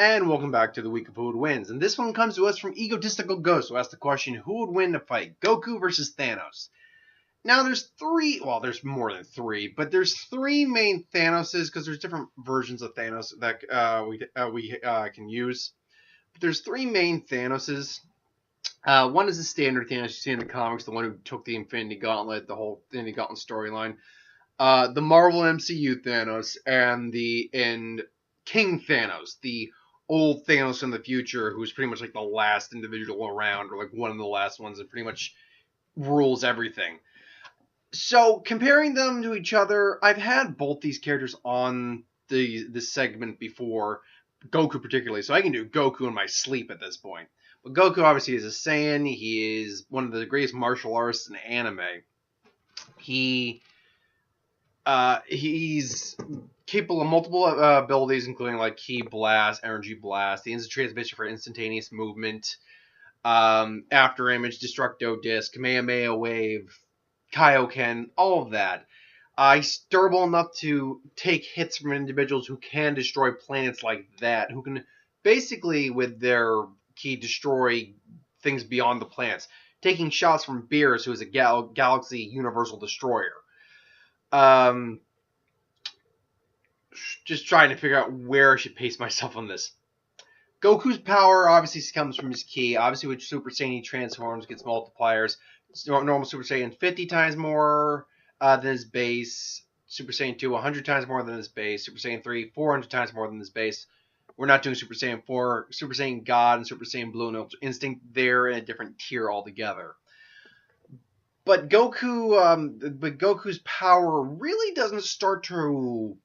And welcome back to the week of Who Would Wins. And this one comes to us from Egotistical Ghost, who asked the question, who would win the fight, Goku versus Thanos? Now there's more than three, but there's three main Thanoses, because there's different versions of Thanos that we can use. But there's three main Thanoses. One is the standard Thanos you see in the comics, the one who took the Infinity Gauntlet, the whole Infinity Gauntlet storyline. The Marvel MCU Thanos, and King Thanos, the old Thanos in the future, who's pretty much like the last individual around, or like one of the last ones that pretty much rules everything. So comparing them to each other, I've had both these characters on this segment before, Goku particularly, so I can do Goku in my sleep at this point. But Goku obviously is a Saiyan. He is one of the greatest martial artists in anime. He's capable of multiple abilities, including like Ki Blast, Energy Blast, the instant transmission for instantaneous movement, After Image, Destructo Disc, Kamehameha Wave, Kaioken, all of that. He's durable enough to take hits from individuals who can destroy planets like that, who can basically, with their Ki, destroy things beyond the planets, taking shots from Beerus, who is a galaxy universal destroyer. Just trying to figure out where I should pace myself on this. Goku's power obviously comes from his Ki. Obviously, with Super Saiyan, he transforms, gets multipliers. Normal Super Saiyan 50 times more than his base. Super Saiyan 2, 100 times more than his base. Super Saiyan 3, 400 times more than his base. We're not doing Super Saiyan 4. Super Saiyan God and Super Saiyan Blue and Ultra Instinct, they're in a different tier altogether. But Goku's power really doesn't start to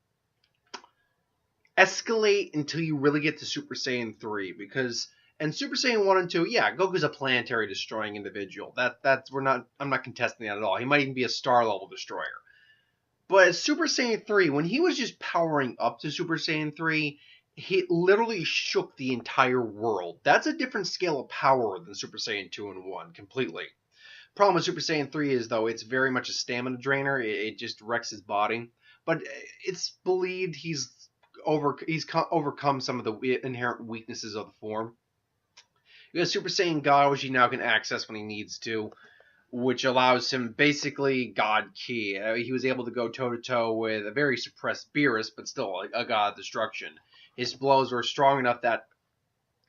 escalate until you really get to Super Saiyan 3, because in Super Saiyan 1 and 2, yeah, Goku's a planetary destroying individual. I'm not contesting that at all. He might even be a star level destroyer. But at Super Saiyan 3, when he was just powering up to Super Saiyan 3, he literally shook the entire world. That's a different scale of power than Super Saiyan 2 and 1, completely. Problem with Super Saiyan 3 is, though, it's very much a stamina drainer. It just wrecks his body. But it's believed he's overcome some of the inherent weaknesses of the form. You have Super Saiyan God, which he now can access when he needs to, which allows him basically God Ki. He was able to go toe-to-toe with a very suppressed Beerus, but still a god of destruction. His blows were strong enough that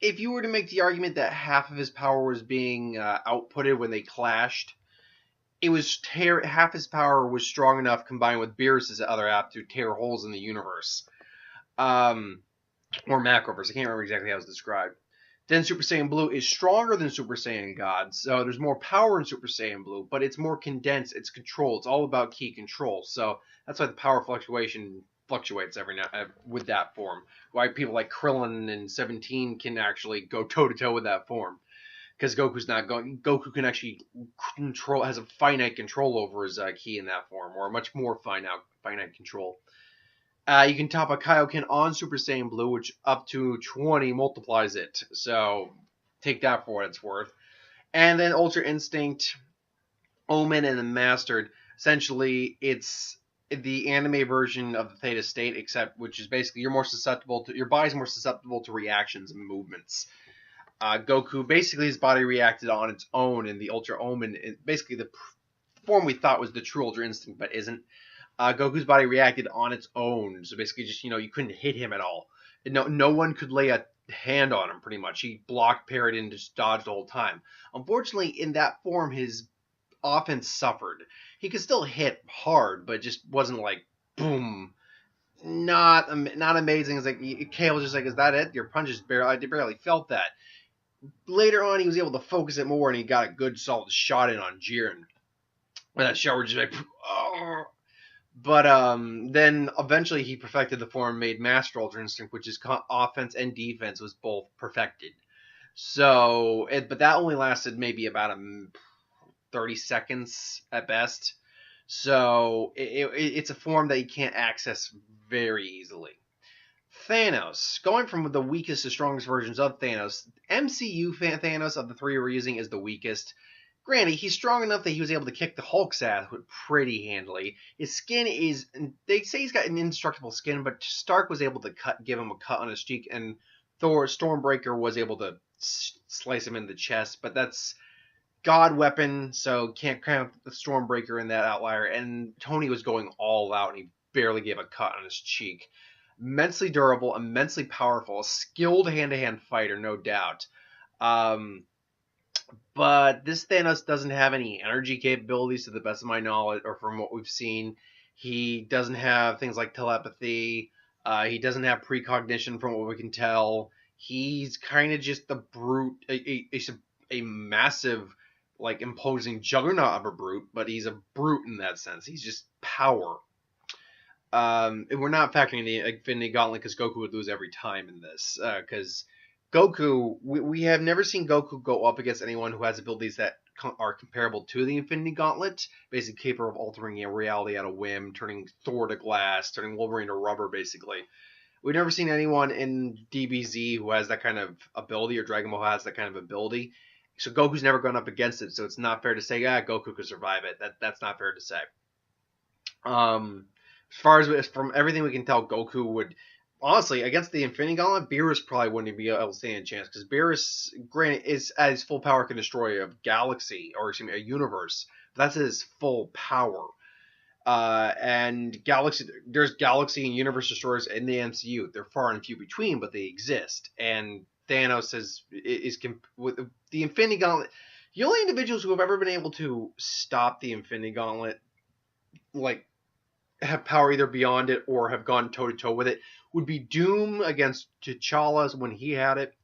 if you were to make the argument that half of his power was being outputted when they clashed, half his power was strong enough combined with Beerus's other half to tear holes in the universe. Or Macroverse. I can't remember exactly how it was described. Then Super Saiyan Blue is stronger than Super Saiyan God, so there's more power in Super Saiyan Blue, but it's more condensed, it's controlled, it's all about Ki control, so that's why the power fluctuation fluctuates every now with that form. Why people like Krillin and 17 can actually go toe-to-toe with that form. Because Goku can actually has a finite control over his Ki in that form, or a much more finite control. You can top a Kaioken on Super Saiyan Blue, which up to 20 multiplies it. So take that for what it's worth. And then Ultra Instinct, Omen, and then Mastered. Essentially, it's the anime version of the Theta State, which is basically your body's more susceptible to reactions and movements. Goku, basically his body reacted on its own in the Ultra Omen. Basically the form we thought was the true Ultra Instinct, but isn't. Goku's body reacted on its own, so basically just, you couldn't hit him at all. No one could lay a hand on him, pretty much. He blocked, parried, and just dodged the whole time. Unfortunately, in that form, his offense suffered. He could still hit hard, but it just wasn't like, boom. Not amazing. It's like, Kale was just like, is that it? Your punches I barely felt that. Later on, he was able to focus it more, and he got a good solid shot in on Jiren. And that shot was just like, oh. But then eventually he perfected the form, made Master Ultra Instinct, which is offense and defense was both perfected. So, but that only lasted maybe about 30 seconds at best. So it's a form that you can't access very easily. Thanos, going from the weakest to strongest versions of Thanos, MCU Thanos of the three we're using is the weakest. Granted, he's strong enough that he was able to kick the Hulk's ass pretty handily. His skin is, they say he's got an indestructible skin, but Stark was able to give him a cut on his cheek and Stormbreaker was able to slice him in the chest, but that's God weapon, so can't count the Stormbreaker in that outlier. And Tony was going all out, and he barely gave a cut on his cheek. Immensely durable, immensely powerful, a skilled hand-to-hand fighter, no doubt. Um, but this Thanos doesn't have any energy capabilities, to the best of my knowledge, or from what we've seen. He doesn't have things like telepathy. He doesn't have precognition, from what we can tell. He's kind of just a brute, a massive, like, imposing juggernaut of a brute, but he's a brute in that sense. He's just power. And we're not factoring the Infinity Gauntlet because Goku would lose every time in this. Because Goku, we have never seen Goku go up against anyone who has abilities that are comparable to the Infinity Gauntlet, basically capable of altering reality at a whim, turning Thor to glass, turning Wolverine to rubber, basically. We've never seen anyone in DBZ who has that kind of ability, or Dragon Ball has that kind of ability. So Goku's never gone up against it, so it's not fair to say, Goku could survive it. That's not fair to say. As far as from everything we can tell, Goku would, honestly, against the Infinity Gauntlet, Beerus probably wouldn't be able to stand a chance, because Beerus, granted, is at his full power can destroy a galaxy, or excuse me, a universe. But that's his full power. And there's galaxy and universe destroyers in the MCU. They're far and few between, but they exist. And Thanos is with the Infinity Gauntlet. The only individuals who have ever been able to stop the Infinity Gauntlet, like, have power either beyond it or have gone toe to toe with it, would be Doom against T'Challa when he had it,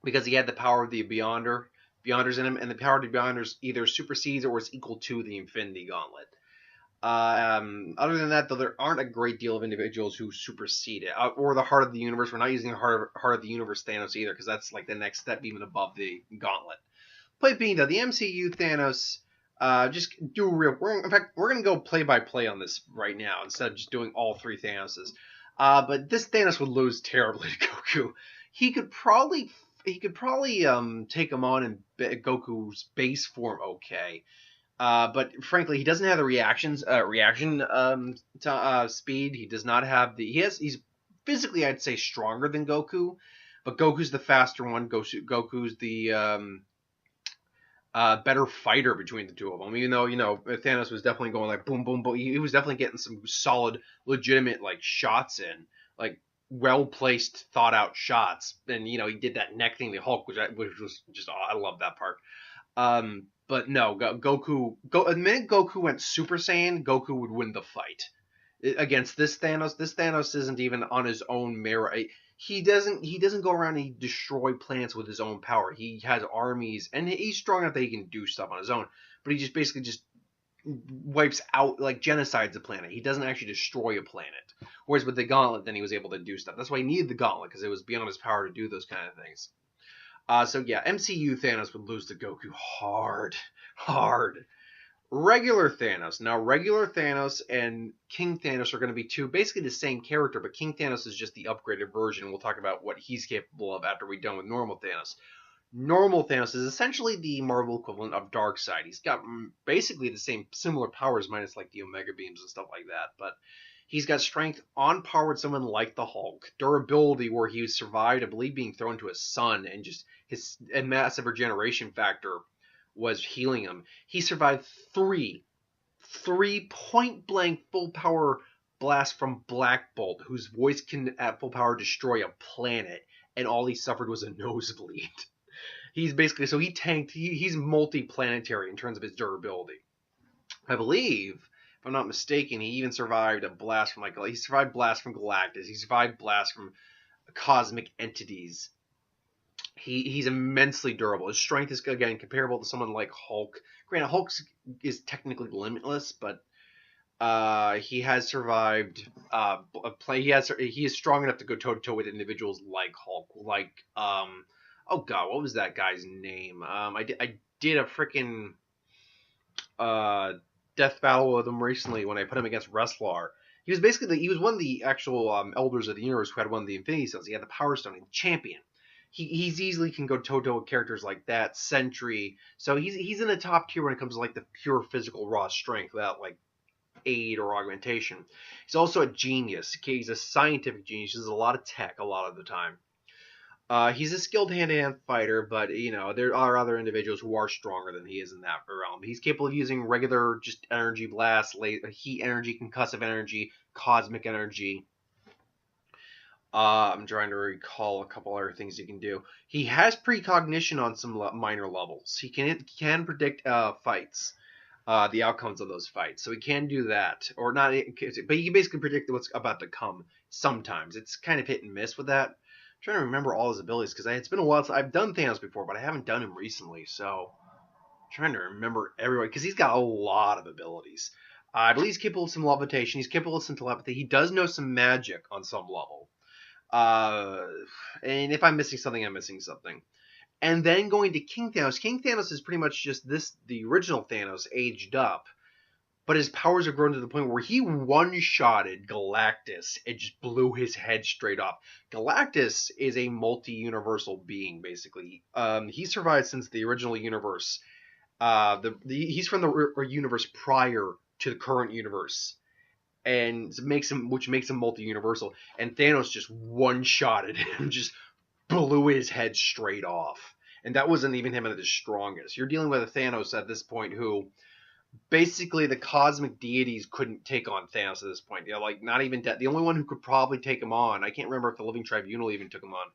because he had the power of the Beyonders in him, and the power of the Beyonders either supersedes or is equal to the Infinity Gauntlet. Other than that, though, there aren't a great deal of individuals who supersede it. Or the Heart of the Universe. We're not using the Heart of the Universe Thanos either, because that's like the next step even above the Gauntlet. Point being, though, the MCU Thanos, just do in fact, we're going to go play by play on this right now, instead of just doing all three Thanoses. But this Thanos would lose terribly to Goku. He could probably take him on in Goku's base form, okay. But frankly, he doesn't have the reaction speed. He does not have he's physically, I'd say, stronger than Goku, but Goku's the faster one. Goku's the better fighter between the two of them. Even though, Thanos was definitely going like boom, boom, boom. He was definitely getting some solid, legitimate, like, shots in, like, well-placed, thought-out shots. And, he did that neck thing, the Hulk, which was just, I love that part. But no, the minute Goku went Super Saiyan, Goku would win the fight against this Thanos. This Thanos isn't even on his own merit. He doesn't go around and destroy planets with his own power. He has armies, and he's strong enough that he can do stuff on his own. But he just basically wipes out, like, genocides a planet. He doesn't actually destroy a planet. Whereas with the Gauntlet, then he was able to do stuff. That's why he needed the Gauntlet, because it was beyond his power to do those kind of things. So yeah, MCU Thanos would lose to Goku hard. Regular Thanos. Now, regular Thanos and King Thanos are going to be basically the same character, but King Thanos is just the upgraded version. We'll talk about what he's capable of after we're done with normal Thanos. Normal Thanos is essentially the Marvel equivalent of Darkseid. He's got basically the similar powers, minus like the Omega Beams and stuff like that, but he's got strength on par with someone like the Hulk. Durability, where he survived, I believe, being thrown to a sun, and just his massive regeneration factor was healing him. He survived three point-blank full-power blasts from Black Bolt, whose voice can at full power destroy a planet, and all he suffered was a nosebleed. He's basically, so he tanked, he's multi-planetary in terms of his durability. I believe, if I'm not mistaken, he even survived a blast from, he survived blasts from Galactus. He survived blasts from cosmic entities. He's immensely durable. His strength is, again, comparable to someone like Hulk. Granted, Hulk is technically limitless, but he has survived he is strong enough to go toe to toe with individuals like Hulk. Like, oh god, what was that guy's name? I did a freaking death battle with him recently when I put him against Wrestler. He was one of the actual elders of the universe who had one of the Infinity Stones. He had the Power Stone and Champion. He's easily can go toe to toe with characters like that, Sentry. So he's in the top tier when it comes to like the pure physical raw strength without like aid or augmentation. He's also a genius. Okay, he's a scientific genius. He does a lot of tech a lot of the time. He's a skilled hand-to-hand fighter, but there are other individuals who are stronger than he is in that realm. He's capable of using regular just energy blast, heat energy, concussive energy, cosmic energy. I'm trying to recall a couple other things he can do. He has precognition on some minor levels. He can predict fights, the outcomes of those fights, so he can do that, or not. But he can basically predict what's about to come. Sometimes it's kind of hit and miss with that. I'm trying to remember all his abilities because it's been a while since I've done Thanos before, but I haven't done him recently. So I'm trying to remember everyone because he's got a lot of abilities. I believe he's capable of some levitation. He's capable of some telepathy. He does know some magic on some level. Uh, and if I'm missing something, I'm missing something. And then going to King Thanos. King Thanos is pretty much just the original Thanos aged up, but his powers have grown to the point where he one-shotted Galactus and just blew his head straight off. Galactus is a multi-universal being, basically. He survived since the original universe. He's from the universe prior to the current universe, and which makes him multi-universal. And Thanos just one-shotted him, just blew his head straight off. And that wasn't even him at his strongest. You're dealing with a Thanos at this point who basically the cosmic deities couldn't take on Thanos at this point. Like not even the only one who could probably take him on. I can't remember if the Living Tribunal even took him on.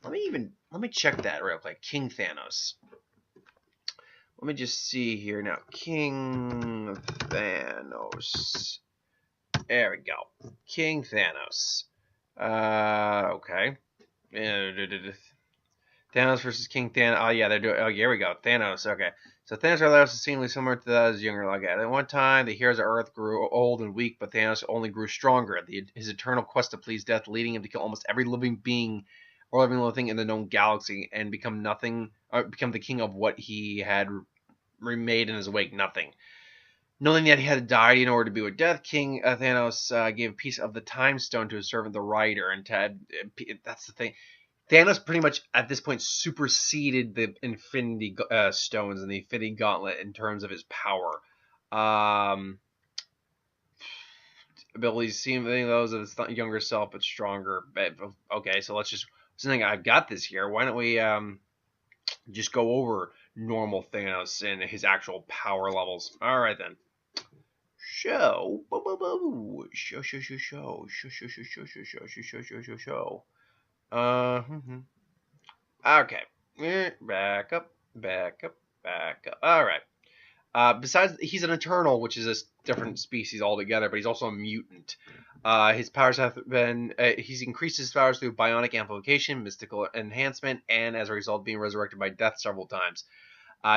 Let me check that real quick. King Thanos. Let me just see here now. King Thanos. There we go. King Thanos. Okay. Thanos versus King Thanos. Oh yeah, they're doing. Oh, here we go. Thanos. Okay. So Thanos was seemingly similar to those younger. Like at one time, the heroes of Earth grew old and weak, but Thanos only grew stronger. His eternal quest to please death, leading him to kill almost every living being or living little thing in the known galaxy, and become the king of what he had remade in his wake, nothing. Knowing that he had died in order to be with death, King Thanos gave a piece of the Time Stone to his servant, the Rider, and that's the thing. Thanos pretty much at this point superseded the Infinity Stones and the Infinity Gauntlet in terms of his power. Abilities seem those of his younger self, but stronger. Okay, so let's just. Something I've got this here. Why don't we just go over normal Thanos and his actual power levels? All right then. Show. Okay. Back up. All right. Besides, he's an Eternal, which is a different species altogether, but he's also a mutant. His powers have been... he's increased his powers through bionic amplification, mystical enhancement, and as a result, being resurrected by death several times.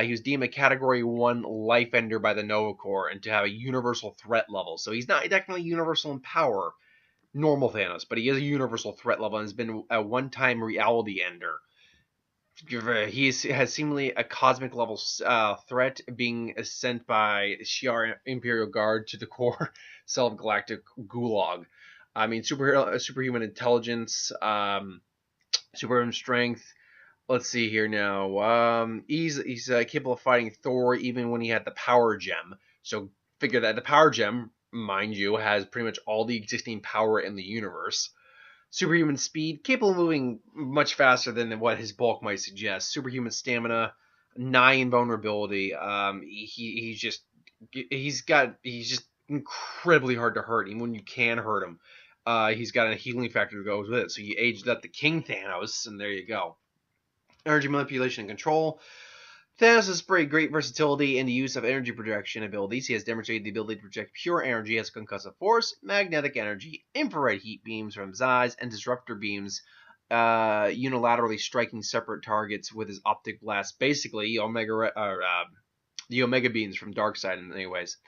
He was deemed a Category 1 Life Ender by the Nova Corps, and to have a universal threat level. So he's not technically universal in power, normal Thanos, but he is a universal threat level and has been a one-time reality ender. He has seemingly a cosmic level threat, being sent by Shi'ar Imperial Guard to the core cell of galactic gulag. I mean, superhuman intelligence, superhuman strength. Let's see here now. He's capable of fighting Thor even when he had the power gem. So figure that the power gem, mind you, has pretty much all the existing power in the universe. Superhuman speed, capable of moving much faster than what his bulk might suggest. Superhuman stamina, nigh invulnerability. He's just incredibly hard to hurt, even when you can hurt him. He's got a healing factor that goes with it. So you aged up the King Thanos, and there you go. Energy manipulation and control. Thanos has displayed great versatility in the use of energy projection abilities. He has demonstrated the ability to project pure energy as concussive force, magnetic energy, infrared heat beams from his eyes, and disruptor beams, unilaterally striking separate targets with his optic blast. Basically, the Omega beams from Darkseid in many ways.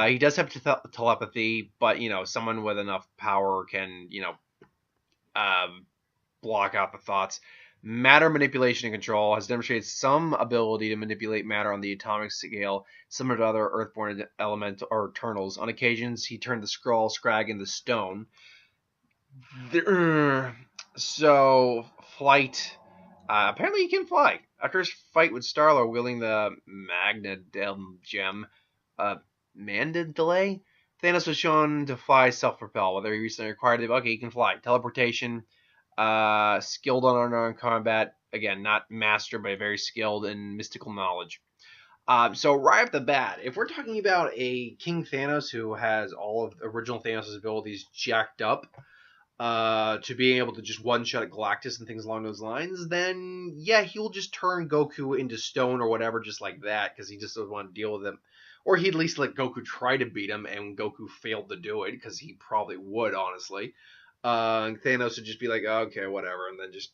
He does have telepathy, but someone with enough power can block out the thoughts. Matter manipulation and control, has demonstrated some ability to manipulate matter on the atomic scale, similar to other Earthborn elemental or Eternals. On occasions, he turned the Skrull Scrag into stone. So, flight. Apparently, he can fly. After his fight with Star-Lord wielding the Magnadel gem, Mandalay, Thanos was shown to fly self-propel. Whether he recently acquired it, okay, he can fly. Teleportation. skilled on unarmed combat. Again, not master, but very skilled in mystical knowledge. So right off the bat, if we're talking about a King Thanos who has all of original Thanos' abilities jacked up, to being able to just one-shot at Galactus and things along those lines, then yeah, he'll just turn Goku into stone or whatever just like that, because he just doesn't want to deal with him. Or he'd at least let Goku try to beat him, and Goku failed to do it, because he probably would, honestly. Thanos would just be like, okay, whatever, and then just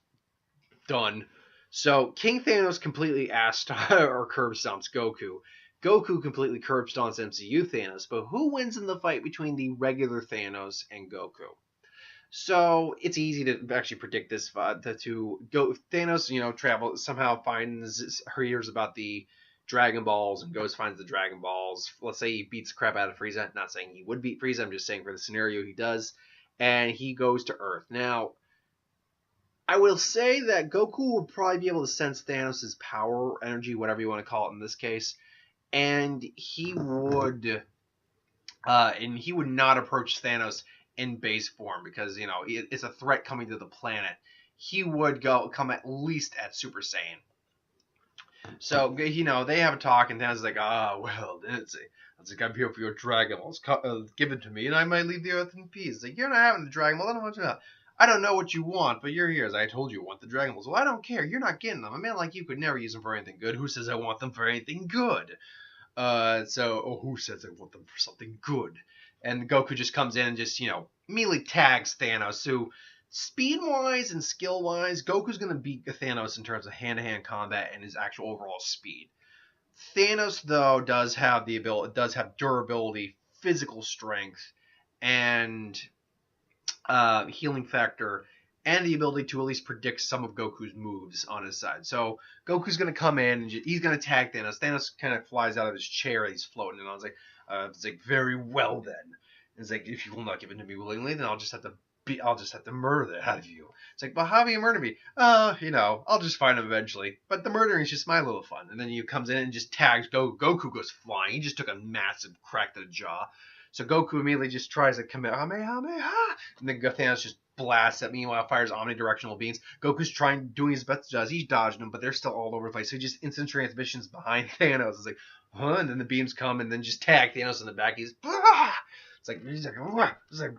done. So King Thanos completely asked or curb stomps Goku. Goku completely curb stomps MCU Thanos, but who wins in the fight between the regular Thanos and Goku? So it's easy to actually predict this. To go Thanos, travel somehow hears about the Dragon Balls and goes finds the Dragon Balls. Let's say he beats the crap out of Frieza. Not saying he would beat Frieza. I'm just saying for the scenario he does, and he goes to Earth. Now, I will say that Goku would probably be able to sense Thanos' power, energy, whatever you want to call it in this case, and he would not approach Thanos in base form because it's a threat coming to the planet. He would come at least at Super Saiyan. So they have a talk, and Thanos is like, well, it's like I'm here for your Dragon Balls. Give it to me, and I might leave the Earth in peace. It's like, you're not having the Dragon Balls. I don't know what you want, but you're here. As I told you want the Dragon Balls. Well, I don't care. You're not getting them. A man like you could never use them for anything good. Who says I want them for anything good? Who says I want them for something good? And Goku just comes in and just, immediately tags Thanos, who, speed-wise and skill-wise, Goku's going to beat Thanos in terms of hand-to-hand combat and his actual overall speed. Thanos, though, does have durability, physical strength, and healing factor, and the ability to at least predict some of Goku's moves on his side. So Goku's going to come in, and he's going to tag Thanos. Thanos kind of flies out of his chair, he's floating, and I was like, very well then. It's like, if you will not give it to me willingly, then I'll just have to murder the out of you. It's like, but how do you murder me? I'll just find him eventually. But the murdering is just my little fun. And then he comes in and just tags Goku. Goku goes flying. He just took a massive crack to the jaw. So Goku immediately just tries to commit Kamehameha, and then Thanos just blasts at. Meanwhile, fires omnidirectional beams. Goku's doing his best as he's dodging them, but they're still all over the place. So he just instant transmissions behind Thanos. It's like, huh? And then the beams come and then just tag Thanos in the back. He's like,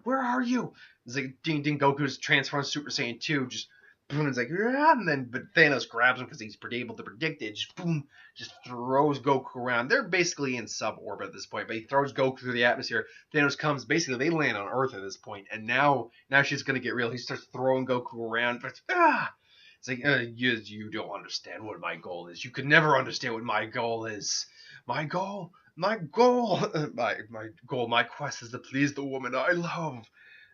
where are you? It's like, ding ding. Goku's transforms Super Saiyan 2. Just boom. It's like, but Thanos grabs him because he's able to predict it. Just boom. Just throws Goku around. They're basically in suborbit at this point, but he throws Goku through the atmosphere. Thanos comes. Basically, they land on Earth at this point, and now she's gonna get real. He starts throwing Goku around. But it's like, you don't understand what my goal is. You could never understand what my goal is. My goal, my quest is to please the woman I love.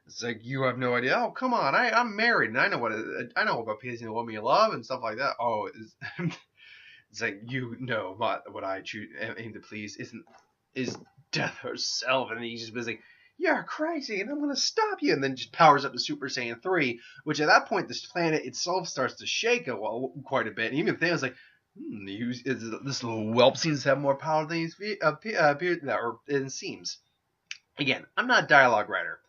It's like, you have no idea. Oh, come on, I'm married, and I know about pleasing the woman you love and stuff like that. Oh, it's like, what I aim to please is death herself, and he's just like, you're crazy, and I'm gonna stop you, and then just powers up to Super Saiyan 3, which at that point this planet itself starts to shake quite a bit, and even Thanos like, this little whelp seems to have more power than it seems. Again, I'm not a dialogue writer,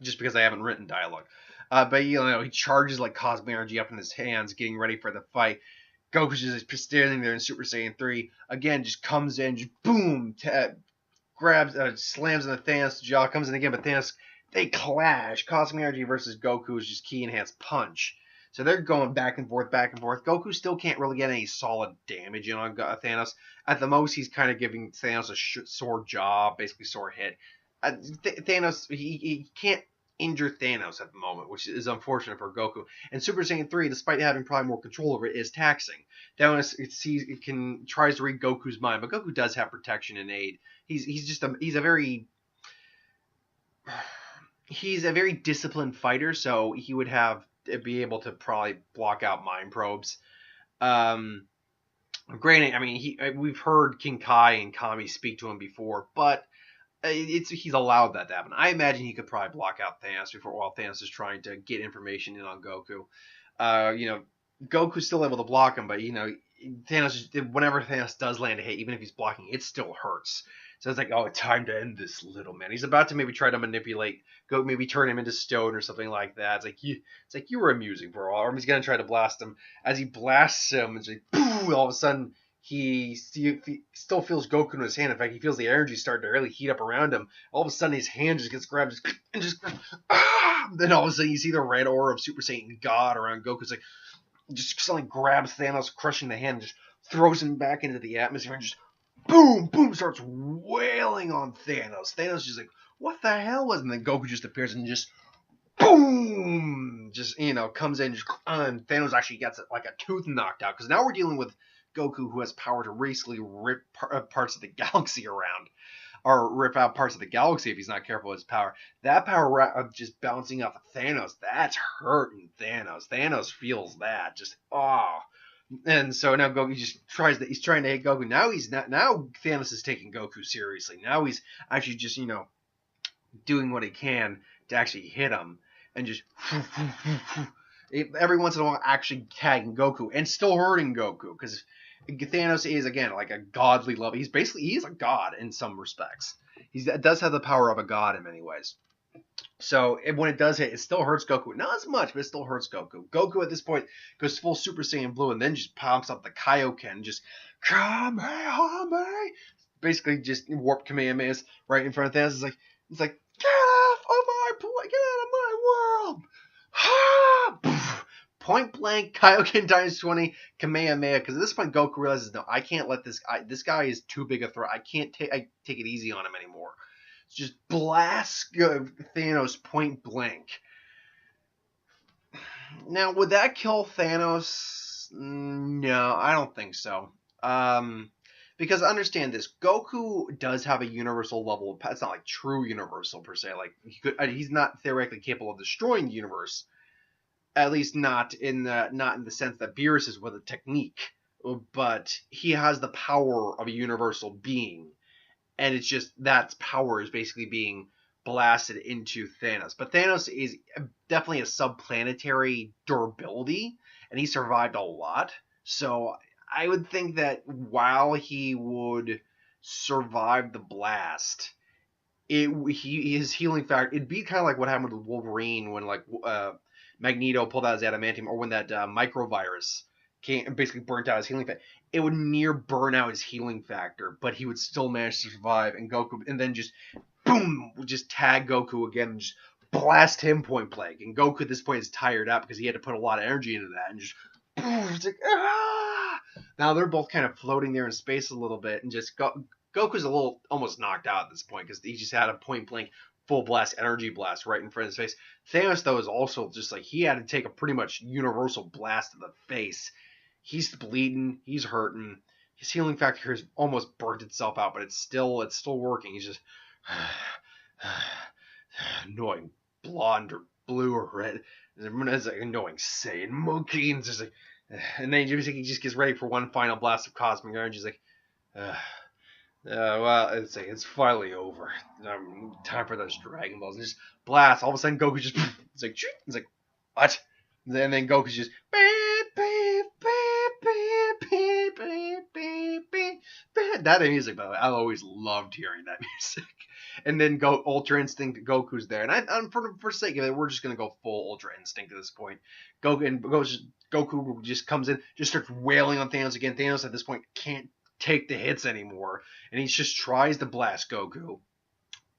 just because I haven't written dialogue. But he charges like cosmic energy up in his hands, getting ready for the fight. Goku's just standing there in Super Saiyan 3. Again, just comes in, just boom, slams into Thanos' jaw, comes in again, but Thanos, they clash. Cosmic energy versus Goku's just ki enhanced punch. So they're going back and forth, back and forth. Goku still can't really get any solid damage in on Thanos. At the most, he's kind of giving Thanos a sore jaw, basically sore hit. Thanos, he can't injure Thanos at the moment, which is unfortunate for Goku. And Super Saiyan 3, despite having probably more control over it, is taxing. Thanos tries to read Goku's mind, but Goku does have protection and aid. He's a very disciplined fighter, so he would be able to probably block out mind probes. Granted, we've heard King Kai and Kami speak to him before, but he's allowed that to happen. I imagine he could probably block out Thanos while Thanos is trying to get information in on Goku. Goku's still able to block him, but Thanos, whenever Thanos does land a hit, even if he's blocking, it still hurts. So it's like, oh, time to end this, little man. He's about to maybe try to manipulate, go maybe turn him into stone or something like that. It's like you were amusing for a while. Or he's gonna try to blast him. As he blasts him, it's like, boom, all of a sudden he still feels Goku in his hand. In fact, he feels the energy start to really heat up around him. All of a sudden, his hand just gets grabbed and just then all of a sudden you see the red aura of Super Saiyan God around Goku. It's like just suddenly grabs Thanos, crushing the hand, and just throws him back into the atmosphere, and just boom, boom, starts wailing on Thanos. Thanos just like, what the hell was? And then Goku just appears and just boom, just comes in, and Thanos actually gets like a tooth knocked out, because now we're dealing with Goku, who has power to basically rip parts of the galaxy around, or rip out parts of the galaxy if he's not careful with his power. That power of just bouncing off of Thanos, that's hurting Thanos. Thanos feels that, just And so now Goku just he's trying to hit Goku. Now Thanos is taking Goku seriously. Now he's actually just, doing what he can to actually hit him, and just every once in a while actually tagging Goku and still hurting Goku, because Thanos is, again, like a godly love. He's a god in some respects. He does have the power of a god in many ways. So when it does hit, it still hurts Goku. Not as much, but it still hurts Goku. Goku at this point goes full Super Saiyan Blue and then just pumps up the Kaioken, just Kamehameha, basically just warp Kamehamehas right in front of Thanos. It's like get out of my world. Point blank, Kaioken times 20, Kamehameha. Because at this point, Goku realizes, no, I can't let this guy is too big a threat. I can't take it easy on him anymore. It's just blast Thanos point blank. Now, would that kill Thanos? No, I don't think so. Because understand this, Goku does have a universal level of power. It's not like true universal per se. Like he's not theoretically capable of destroying the universe. At least not in the sense that Beerus is with a technique, but he has the power of a universal being, and it's just that power is basically being blasted into Thanos. But Thanos is definitely a subplanetary durability, and he survived a lot. So I would think that while he would survive the blast, his healing factor, it'd be kind of like what happened with Wolverine when Magneto pulled out his adamantium, or when that microvirus basically burnt out his healing factor. It would near burn out his healing factor, but he would still manage to survive. And Goku, and then just boom, just tag Goku again and just blast him point blank. And Goku at this point is tired out because he had to put a lot of energy into that, and just boom, it's like Now they're both kind of floating there in space a little bit, and just Goku's a little almost knocked out at this point because he just had a point blank full blast energy blast right in front of his face. Thanos, though, is also just like, he had to take a pretty much universal blast to the face. He's bleeding, he's hurting, his healing factor has almost burnt itself out, but it's still working. He's just annoying blonde or blue or red. It's like annoying Saiyan monkey, and just like, and then he just gets ready for one final blast of cosmic energy. He's like, well, it's finally over. Time for those Dragon Balls. And just blast. All of a sudden, Goku just it's like what? And then Goku's just that music, by the way, I always loved hearing that music. And then Ultra Instinct Goku's there, and I'm for sake of it, we're just gonna go full Ultra Instinct at this point. Goku just comes in, just starts wailing on Thanos again. Thanos at this point can't take the hits anymore, and he just tries to blast Goku,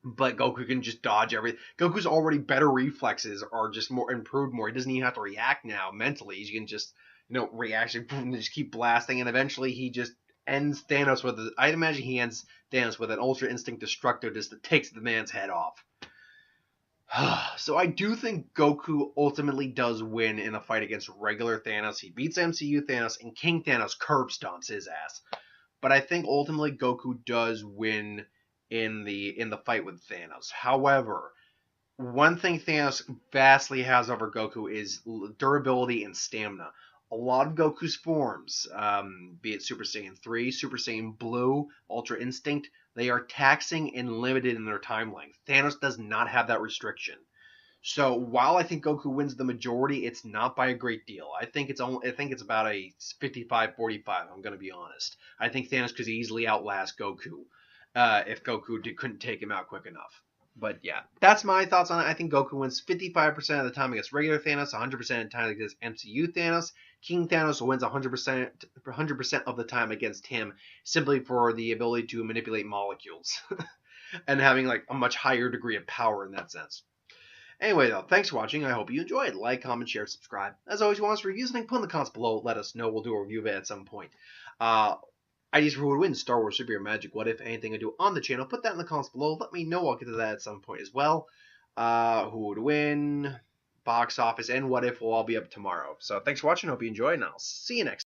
but Goku can just dodge everything. Goku's already better reflexes are just more improved more. He doesn't even have to react now mentally. He can just react and just keep blasting, and eventually he just ends Thanos with I'd imagine he ends Thanos with an Ultra Instinct Destructo just that takes the man's head off. So I do think Goku ultimately does win in a fight against regular Thanos. He beats MCU Thanos, and King Thanos curb stomps his ass. But I think ultimately Goku does win in the fight with Thanos. However, one thing Thanos vastly has over Goku is durability and stamina. A lot of Goku's forms, be it Super Saiyan 3, Super Saiyan Blue, Ultra Instinct, they are taxing and limited in their time length. Thanos does not have that restriction. So while I think Goku wins the majority, it's not by a great deal. I think it's about a 55-45. I'm going to be honest. I think Thanos could easily outlast Goku. if Goku couldn't take him out quick enough. But yeah, that's my thoughts on it. I think Goku wins 55% of the time against regular Thanos, 100% of the time against MCU Thanos. King Thanos wins 100% of the time against him, simply for the ability to manipulate molecules and having like a much higher degree of power in that sense. Anyway, though, thanks for watching. I hope you enjoyed. Like, comment, share, subscribe. As always, you want us to review something, put in the comments below. Let us know. We'll do a review of it at some point. Ideas for who would win, Star Wars, Superhero, Magic, What If, anything I do on the channel, put that in the comments below. Let me know. I'll get to that at some point as well. Who would win, box office, and What If will all be up tomorrow. So thanks for watching. Hope you enjoyed, and I'll see you next time.